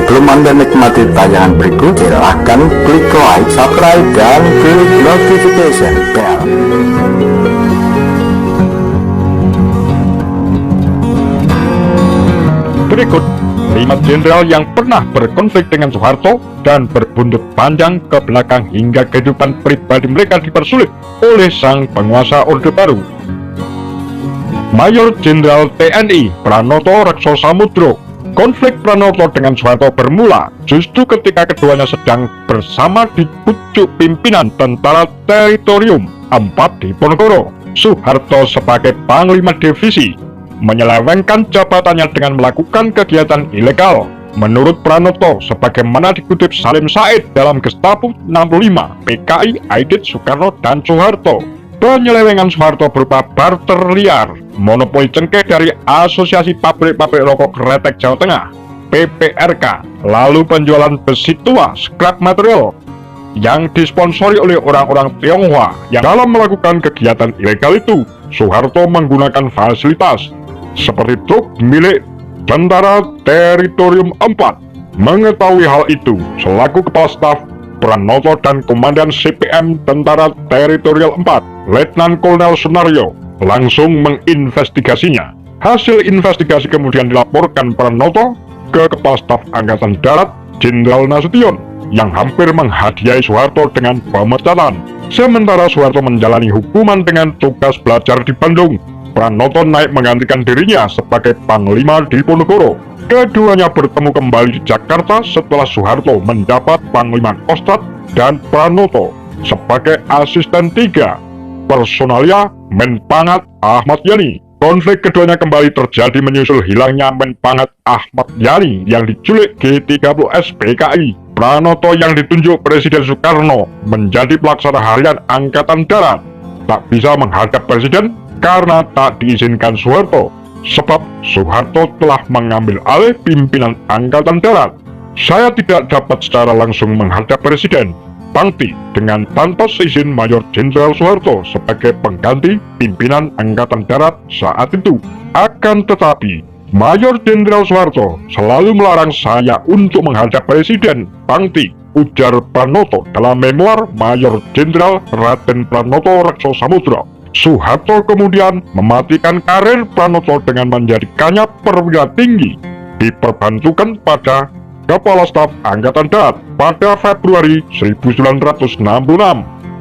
Sebelum Anda menikmati tayangan berikut, silahkan klik like, subscribe, dan klik notification bell. Berikut 5 jenderal yang pernah berkonflik dengan Soeharto dan berbuntut panjang ke belakang hingga kehidupan pribadi mereka dipersulit oleh sang penguasa Orde Baru. Mayor Jenderal TNI Pranoto Rekso Samudro. Konflik Pranoto dengan Soeharto bermula justru ketika keduanya sedang bersama di pucuk pimpinan Tentara Teritorium 4 di Ponorogo. Soeharto sebagai Panglima Divisi menyelewengkan jabatannya dengan melakukan kegiatan ilegal. Menurut Pranoto, sebagaimana dikutip Salim Said dalam Gestapo 65, PKI Aidit Soekarno dan Soeharto, penyelewengan Soeharto berupa barter liar, monopoli cengkeh dari Asosiasi Pabrik-Pabrik Rokok Kretek Jawa Tengah, PPRK, lalu penjualan besi tua, scrap material, yang disponsori oleh orang-orang Tionghoa. Yang dalam melakukan kegiatan ilegal itu, Soeharto menggunakan fasilitas seperti truk milik Tentara Teritorium 4. Mengetahui hal itu, selaku Kepala Staf Pranoto dan Komandan CPM Tentara Teritorial 4, Letnan Kolonel Sunario, langsung menginvestigasinya. Hasil investigasi kemudian dilaporkan Pranoto ke Kepala Staf Angkatan Darat Jenderal Nasution, yang hampir menghadiahi Soeharto dengan pemecatan. Sementara Soeharto menjalani hukuman dengan tugas belajar di Bandung, Pranoto naik menggantikan dirinya sebagai Panglima di Ponorogo. Keduanya bertemu kembali di Jakarta setelah Soeharto mendapat Panglima Kostrad dan Pranoto sebagai asisten 3 personalia Menpangat Ahmad Yani. Konflik keduanya kembali terjadi menyusul hilangnya Menpangat Ahmad Yani yang diculik G30S PKI. Pranoto yang ditunjuk Presiden Soekarno menjadi pelaksana harian Angkatan Darat tak bisa menghadap Presiden karena tak diizinkan Soeharto, sebab Soeharto telah mengambil alih pimpinan Angkatan Darat. Saya tidak dapat secara langsung menghadap Presiden, Pangti, dengan tanpa seizin Mayor Jenderal Soeharto sebagai pengganti pimpinan Angkatan Darat saat itu. Akan tetapi, Mayor Jenderal Soeharto selalu melarang saya untuk menghadap Presiden, Pangti, ujar Pranoto dalam memoir Mayor Jenderal Raden Pranoto Rekso Samudro. Soeharto kemudian mematikan karir Pranoto dengan menjadikannya perwira tinggi, diperbantukan pada Kepala Staf Angkatan Darat pada Februari 1966.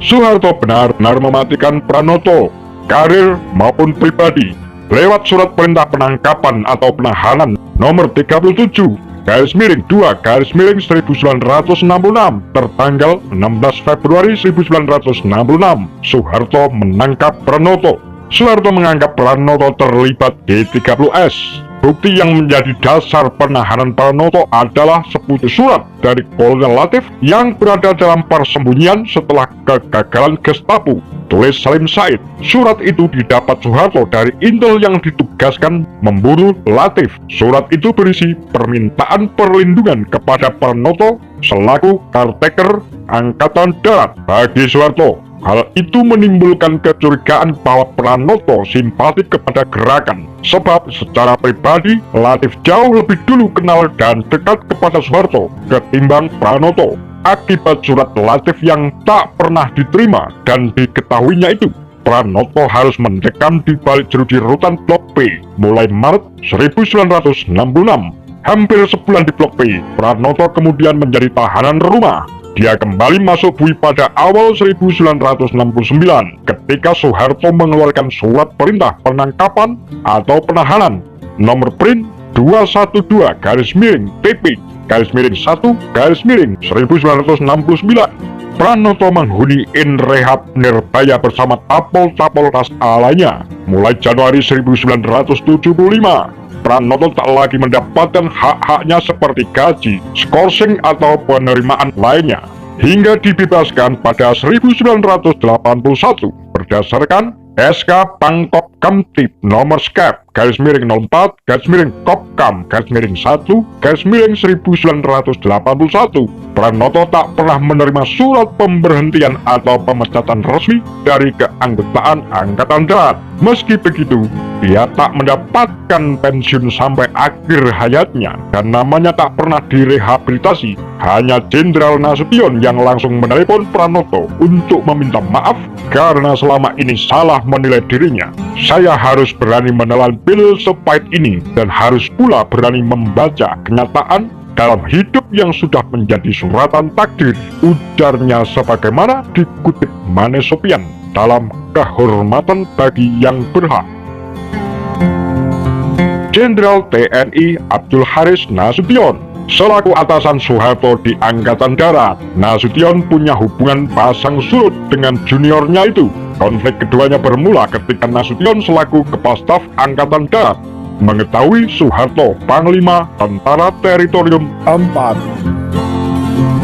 Soeharto benar-benar mematikan Pranoto, karir maupun pribadi, lewat surat perintah penangkapan atau penahanan nomor 37/2/1966 tertanggal 16 Februari 1966. Soeharto menangkap Pranoto. Soeharto menganggap Pranoto terlibat G30S. Bukti yang menjadi dasar penahanan Pranoto adalah sepucuk surat dari Kolonel Latif yang berada dalam persembunyian setelah kegagalan Gestapo. Tulis Salim Said. Surat itu didapat Soeharto dari intel yang ditugaskan memburu Latif. Surat itu berisi permintaan perlindungan kepada Pranoto selaku caretaker Angkatan Darat. Bagi Soeharto, hal itu menimbulkan kecurigaan bahwa Pranoto simpatik kepada gerakan, sebab secara pribadi Latif jauh lebih dulu kenal dan dekat kepada Soeharto ketimbang Pranoto. Akibat surat Latif yang tak pernah diterima dan diketahuinya itu, Pranoto harus mendekam di balik jeruji rutan Blok P mulai Maret 1966. Hampir sebulan di Blok P, Pranoto kemudian menjadi tahanan rumah. Dia kembali masuk bui pada awal 1969 ketika Soeharto mengeluarkan surat perintah penangkapan atau penahanan nomor print 212-PP-1-1969. Pranoto menghuni Inrehab Nirbaya bersama tapol-tapol ras lainnya. Mulai Januari 1975, Pranoto tak lagi mendapatkan hak-haknya seperti gaji, skorsing atau penerimaan lainnya, hingga dibebaskan pada 1981 berdasarkan SK Pangkop Kamtib nomor skep /Kopkam/1/1981 Pranoto tak pernah menerima surat pemberhentian atau pemecatan resmi dari keanggotaan Angkatan Darat. Meski begitu, dia tak mendapatkan pensiun sampai akhir hayatnya dan namanya tak pernah direhabilitasi. Hanya Jenderal Nasution yang langsung menelepon Pranoto untuk meminta maaf karena selama ini salah menilai dirinya. Saya harus berani menelan pil sepahit ini dan harus pula berani membaca kenyataan dalam hidup yang sudah menjadi suratan takdir, ujarnya sebagaimana dikutip Mane Sopian dalam Kehormatan Bagi Yang Berhak. Jenderal TNI Abdul Haris Nasution selaku atasan Soeharto di Angkatan Darat, Nasution punya hubungan pasang surut dengan juniornya itu. Konflik keduanya bermula ketika Nasution selaku Kepala Staf Angkatan Darat mengetahui Soeharto Panglima Tentara Teritorium 4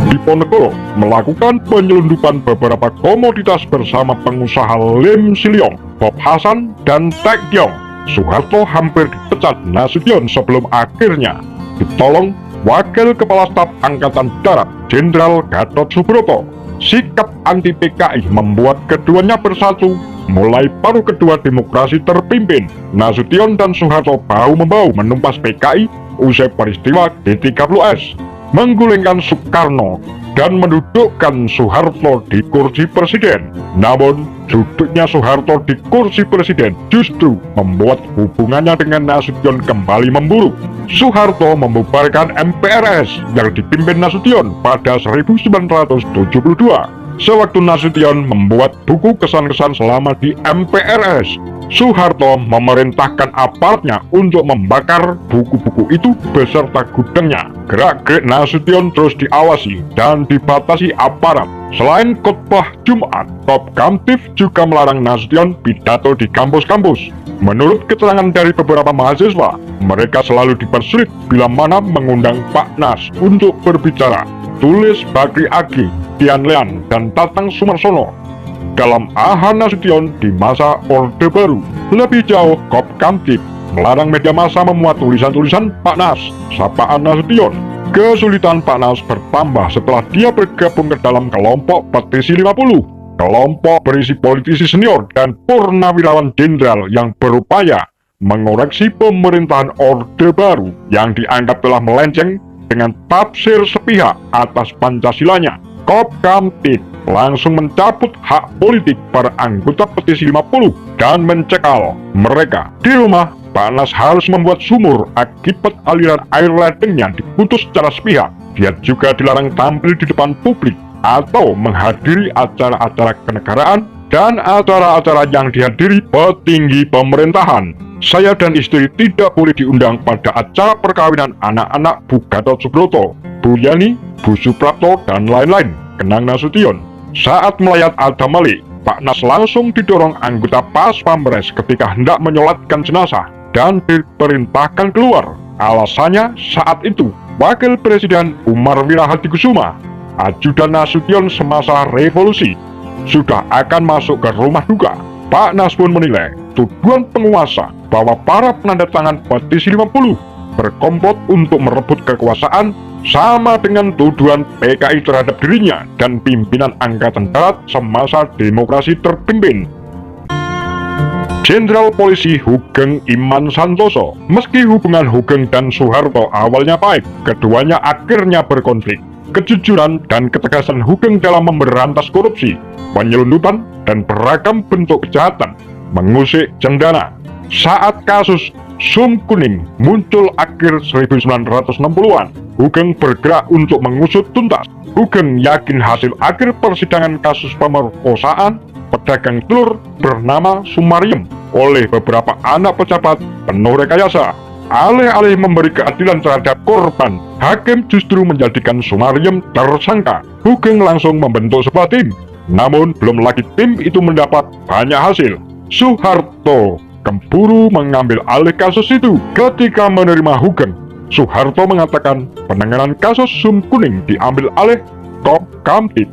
Diponegoro melakukan penyelundupan beberapa komoditas bersama pengusaha Lim Siliong, Bob Hasan, dan Tek Tiong. Soeharto hampir dipecat Nasution sebelum akhirnya ditolong Wakil Kepala Staf Angkatan Darat Jenderal Gatot Subroto. Sikap anti PKI membuat keduanya bersatu. Mulai paruh kedua demokrasi terpimpin, Nasution dan Soeharto bahu-membahu menumpas PKI usai peristiwa G30S, menggulingkan Soekarno dan mendudukkan Soeharto di kursi presiden. Namun, duduknya Soeharto di kursi presiden justru membuat hubungannya dengan Nasution kembali memburuk. Soeharto membubarkan MPRS yang dipimpin Nasution pada 1972. Sewaktu Nasution membuat buku kesan-kesan selama di MPRS, Soeharto memerintahkan aparatnya untuk membakar buku-buku itu beserta gudangnya. Gerak-gerik Nasution terus diawasi dan dibatasi aparat. Selain khotbah Jumat, Kopkamtib juga melarang Nasution pidato di kampus-kampus. Menurut keterangan dari beberapa mahasiswa, mereka selalu dipersulit bila mana mengundang Pak Nas untuk berbicara. Tulis Bakri Agi, Tian Lean, dan Tatang Sumarsono dalam AH Nasution di masa Orde Baru. Lebih jauh, Kopkamtib melarang media massa memuat tulisan-tulisan Pak Nas, sapaan Nasution. Kesulitan Pak Nas bertambah setelah dia bergabung ke dalam kelompok Petisi 50, kelompok berisi politisi senior dan purnawirawan jenderal yang berupaya mengoreksi pemerintahan Orde Baru yang dianggap telah melenceng dengan tafsir sepihak atas Pancasilanya. Kopkamtib langsung mencabut hak politik para anggota Petisi 50 dan mencekal mereka di rumah. Pak Nas harus membuat sumur akibat aliran air ledengnya diputus secara sepihak. Dia juga dilarang tampil di depan publik atau menghadiri acara-acara kenegaraan dan acara-acara yang dihadiri petinggi pemerintahan. Saya dan istri tidak boleh diundang pada acara perkawinan anak-anak Bu Gatot Subroto, Bu Yani, Bu Suprapto, dan lain-lain, kenang Nasution. Saat melayat Adam Malik, Pak Nas langsung didorong anggota Pas Pampres ketika hendak menyolatkan jenazah dan diperintahkan keluar. Alasannya saat itu, Wakil Presiden Umar Wirahadikusuma, ajudan Nasution semasa revolusi, sudah akan masuk ke rumah duka. Pak Nas pun menilai tuduhan penguasa bahwa para penandatangan Petisi 50 berkomplot untuk merebut kekuasaan sama dengan tuduhan PKI terhadap dirinya dan pimpinan Angkatan Darat semasa demokrasi terpimpin. Jenderal Polisi Hugeng Iman Santoso. Meski hubungan Hugeng dan Soeharto awalnya baik, keduanya akhirnya berkonflik. Kejujuran dan ketegasan Hugeng dalam memberantas korupsi, penyelundupan, dan beragam bentuk kejahatan mengusik cendana. Saat kasus Sum Kuning muncul akhir 1960-an, Hugeng bergerak untuk mengusut tuntas. Hugeng yakin hasil akhir persidangan kasus pemerkosaan pedagang telur bernama Sumariem oleh beberapa anak pejabat penuh rekayasa. Alih-alih memberi keadilan terhadap korban, hakim justru menjadikan Sumariem tersangka. Hugeng langsung membentuk sebuah tim. Namun belum lagi tim itu mendapat banyak hasil, Soeharto keburu mengambil alih kasus itu. Ketika menerima Hugeng, Soeharto mengatakan penanganan kasus Sum Kuning diambil alih Kopkamtib.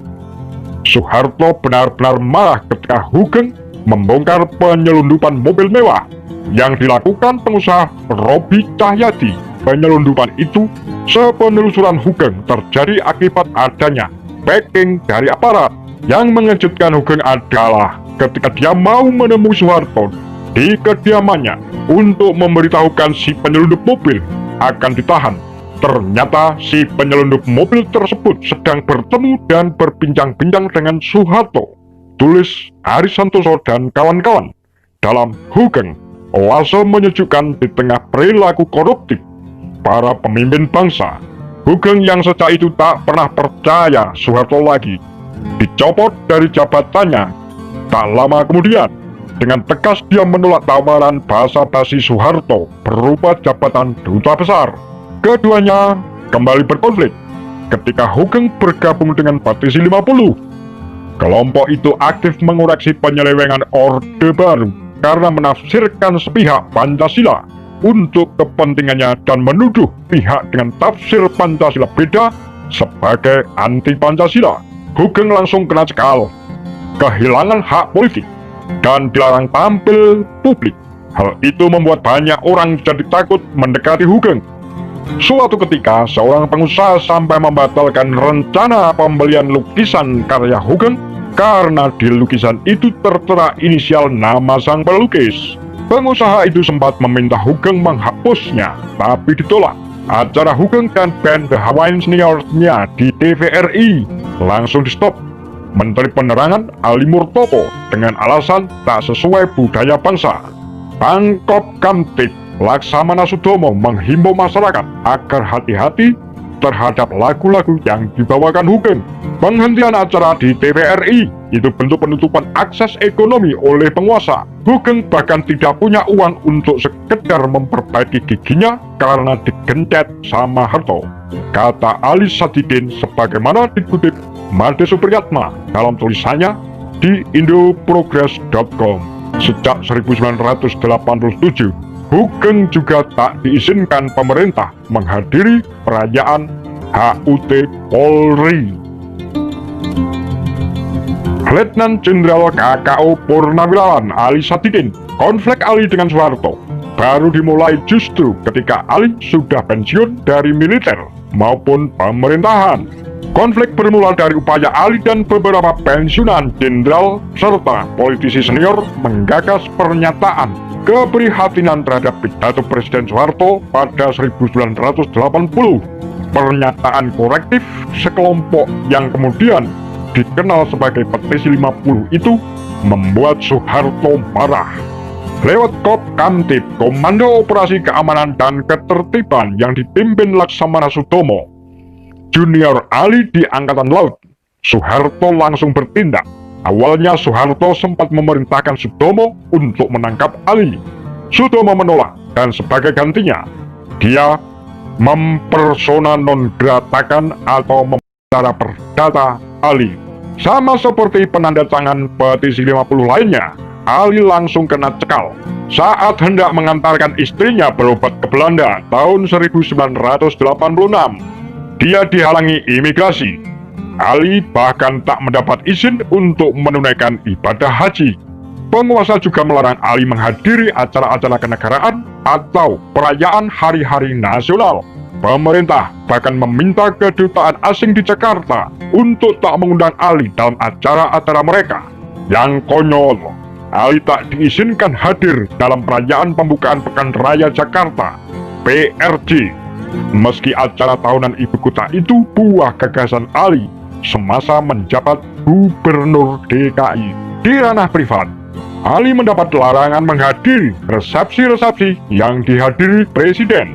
Soeharto benar-benar marah ketika Hugeng membongkar penyelundupan mobil mewah yang dilakukan pengusaha Robi Cahyadi. Penyelundupan itu sepenelusuran Hugeng terjadi akibat adanya backing dari aparat. Yang mengejutkan Hugeng adalah ketika dia mau menemui Soeharto di kediamannya untuk memberitahukan si penyelundup mobil akan ditahan. Ternyata si penyelundup mobil tersebut sedang bertemu dan berbincang-bincang dengan Soeharto. Tulis Aris Santoso dan kawan-kawan dalam Hugeng, oase menyejukkan di tengah perilaku koruptif para pemimpin bangsa. Hugeng yang sejak itu tak pernah percaya Soeharto lagi dicopot dari jabatannya. Tak lama kemudian, dengan tegas dia menolak tawaran basa-basi Soeharto berupa jabatan duta besar. Keduanya kembali berkonflik ketika Hugeng bergabung dengan Petisi 50. Kelompok itu aktif mengoreksi penyelewengan Orde Baru karena menafsirkan sepihak Pancasila untuk kepentingannya dan menuduh pihak dengan tafsir Pancasila beda sebagai anti-Pancasila. Hugeng langsung kena cekal, kehilangan hak politik, dan dilarang tampil publik. Hal itu membuat banyak orang jadi takut mendekati Hugeng. Suatu ketika, seorang pengusaha sampai membatalkan rencana pembelian lukisan karya Hugeng karena di lukisan itu tertera inisial nama sang pelukis. Pengusaha itu sempat meminta Hugeng menghapusnya, tapi ditolak. Acara Hugeng dan band The Hawaiian Seniors-nya di TVRI langsung di stop. Menteri Penerangan Ali Murtopo dengan alasan tak sesuai budaya bangsa. Pangkop Kamtib Laksamana Sudomo menghimbau masyarakat agar hati-hati terhadap lagu-lagu yang dibawakan Hugeng. Penghentian acara di TVRI itu bentuk penutupan akses ekonomi oleh penguasa. Hugeng bahkan tidak punya uang untuk sekedar memperbaiki giginya karena digencet sama Harto, kata Ali Sadidin sebagaimana dikutip Made Supriyatma dalam tulisannya di indoprogress.com. Sejak 1987, Hugeng juga tak diizinkan pemerintah menghadiri perayaan HUT Polri. Letnan Jenderal KKO Purnawirawan Ali Sadidin, konflik Ali dengan Soeharto baru dimulai justru ketika Ali sudah pensiun dari militer maupun pemerintahan. Konflik bermula dari upaya Ali dan beberapa pensiunan jenderal serta politisi senior menggagas pernyataan keprihatinan terhadap pidato Presiden Soeharto pada 1980. Pernyataan korektif sekelompok yang kemudian dikenal sebagai Petisi 50 itu membuat Soeharto marah. Lewat Kop Kamtib, Komando Operasi Keamanan dan Ketertiban yang dipimpin Laksamana Sudomo, Junior Ali di Angkatan Laut, Soeharto langsung bertindak. Awalnya Soeharto sempat memerintahkan Sudomo untuk menangkap Ali. Sudomo menolak dan sebagai gantinya, dia mempersona non gratakan atau secara perdata Ali. Sama seperti penanda tangan Petisi 50 lainnya, Ali langsung kena cekal saat hendak mengantarkan istrinya berobat ke Belanda tahun 1986. Dia dihalangi imigrasi. Ali bahkan tak mendapat izin untuk menunaikan ibadah haji. Penguasa juga melarang Ali menghadiri acara-acara kenegaraan atau perayaan hari-hari nasional. Pemerintah bahkan meminta kedutaan asing di Jakarta untuk tak mengundang Ali dalam acara-acara mereka. Yang konyol, Ali tak diizinkan hadir dalam perayaan pembukaan Pekan Raya Jakarta, PRJ. Meski acara tahunan ibu kota itu buah gagasan Ali semasa menjabat Gubernur DKI. Di ranah privat, Ali mendapat larangan menghadiri resepsi-resepsi yang dihadiri Presiden.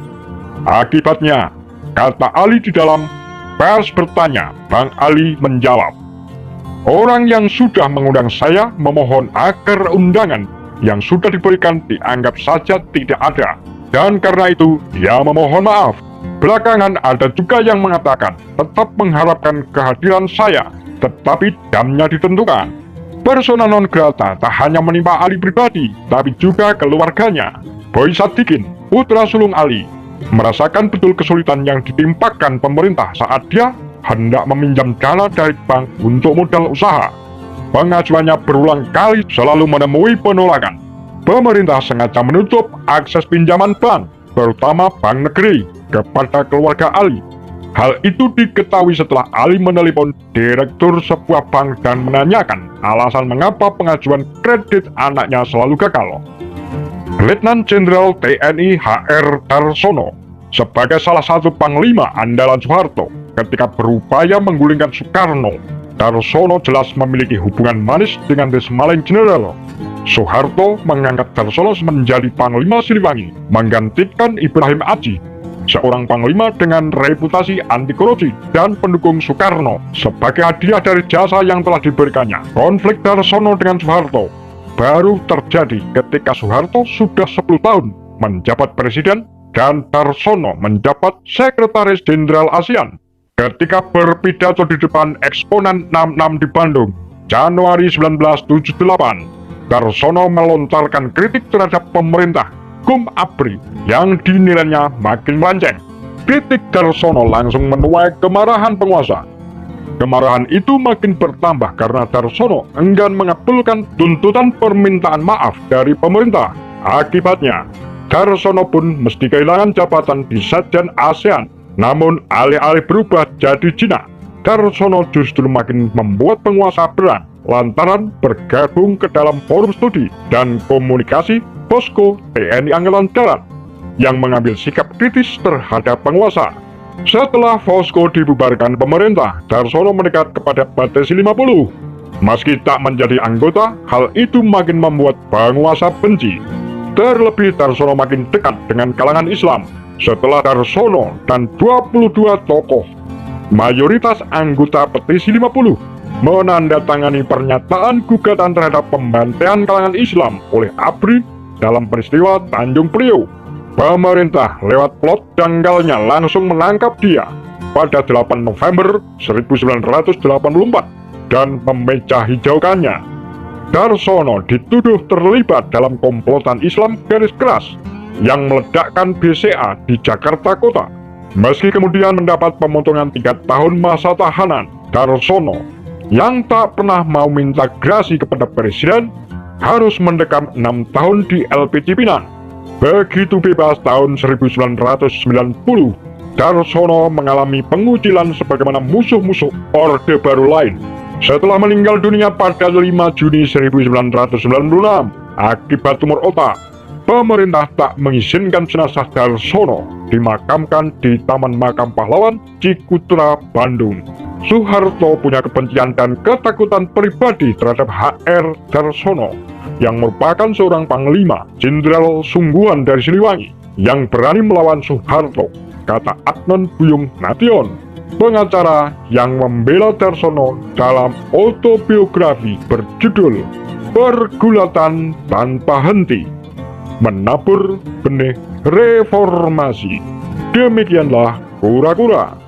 Akibatnya, kata Ali di dalam pers bertanya, Bang Ali menjawab, "Orang yang sudah mengundang saya memohon agar undangan yang sudah diberikan dianggap saja tidak ada, dan karena itu dia memohon maaf." Belakangan ada juga yang mengatakan tetap mengharapkan kehadiran saya, tetapi jamnya ditentukan. Persona non grata tak hanya menimpa Ali pribadi, tapi juga keluarganya. Boy Sadikin, putra sulung Ali, merasakan betul kesulitan yang ditimpakan pemerintah saat dia hendak meminjam dana dari bank untuk modal usaha. Pengajuannya berulang kali selalu menemui penolakan. Pemerintah sengaja menutup akses pinjaman bank, terutama bank negeri, kepada keluarga Ali. Hal itu diketahui setelah Ali menelepon direktur sebuah bank dan menanyakan alasan mengapa pengajuan kredit anaknya selalu gagal. Letnan Jenderal TNI HR Darsono sebagai salah satu panglima andalan Soeharto ketika berupaya menggulingkan Soekarno, Darsono jelas memiliki hubungan manis dengan Desmalen Jenderal. Soeharto mengangkat Darsono menjadi Panglima Siliwangi, menggantikan Ibrahim Aji, seorang panglima dengan reputasi anti korupsi dan pendukung Soekarno, sebagai hadiah dari jasa yang telah diberikannya. Konflik Darsono dengan Soeharto baru terjadi ketika Soeharto sudah 10 tahun menjabat presiden dan Darsono menjabat sekretaris jenderal ASEAN. Ketika berpidato di depan eksponan 66 di Bandung, Januari 1978, Darsono melontarkan kritik terhadap pemerintah hukum ABRI yang dinilainya makin melenceng. Kritik Darsono langsung menuai kemarahan penguasa. Kemarahan itu makin bertambah karena Darsono enggan mengabulkan tuntutan permintaan maaf dari pemerintah. Akibatnya, Darsono pun mesti kehilangan jabatan di Sekjen ASEAN. Namun alih-alih berubah jadi jinak, Darsono justru makin membuat penguasa berang lantaran bergabung ke dalam forum studi dan komunikasi Posko TNI Angkatan Darat yang mengambil sikap kritis terhadap penguasa. Setelah Posko dibubarkan pemerintah, Darsono mendekat kepada Batesi 50. Meski tak menjadi anggota, hal itu makin membuat penguasa benci. Terlebih Darsono makin dekat dengan kalangan Islam. Setelah Darsono dan 22 tokoh mayoritas anggota Petisi 50 menandatangani pernyataan gugatan terhadap pembantaian kalangan Islam oleh ABRI dalam peristiwa Tanjung Priok, pemerintah lewat plot janggalnya langsung menangkap dia pada 8 November 1984 dan memeja hijaukannya. Darsono dituduh terlibat dalam komplotan Islam garis keras yang meledakkan BCA di Jakarta Kota. Meski kemudian mendapat pemotongan 3 tahun masa tahanan, Darsono yang tak pernah mau minta grasi kepada presiden harus mendekam 6 tahun di LP Cipinang. Begitu bebas tahun 1990, Darsono mengalami pengucilan sebagaimana musuh-musuh Orde Baru lain. Setelah meninggal dunia pada 5 Juni 1996 akibat tumor otak, pemerintah tak mengizinkan jenazah Darsono dimakamkan di Taman Makam Pahlawan Cikutra, Bandung. Soeharto punya kebencian dan ketakutan pribadi terhadap HR Darsono yang merupakan seorang panglima jenderal sungguhan dari Siliwangi yang berani melawan Soeharto, kata Adnan Buyung Nation, pengacara yang membela Darsono dalam autobiografi berjudul Pergulatan Tanpa Henti, Menabur Benih Reformasi. Demikianlah kura-kura.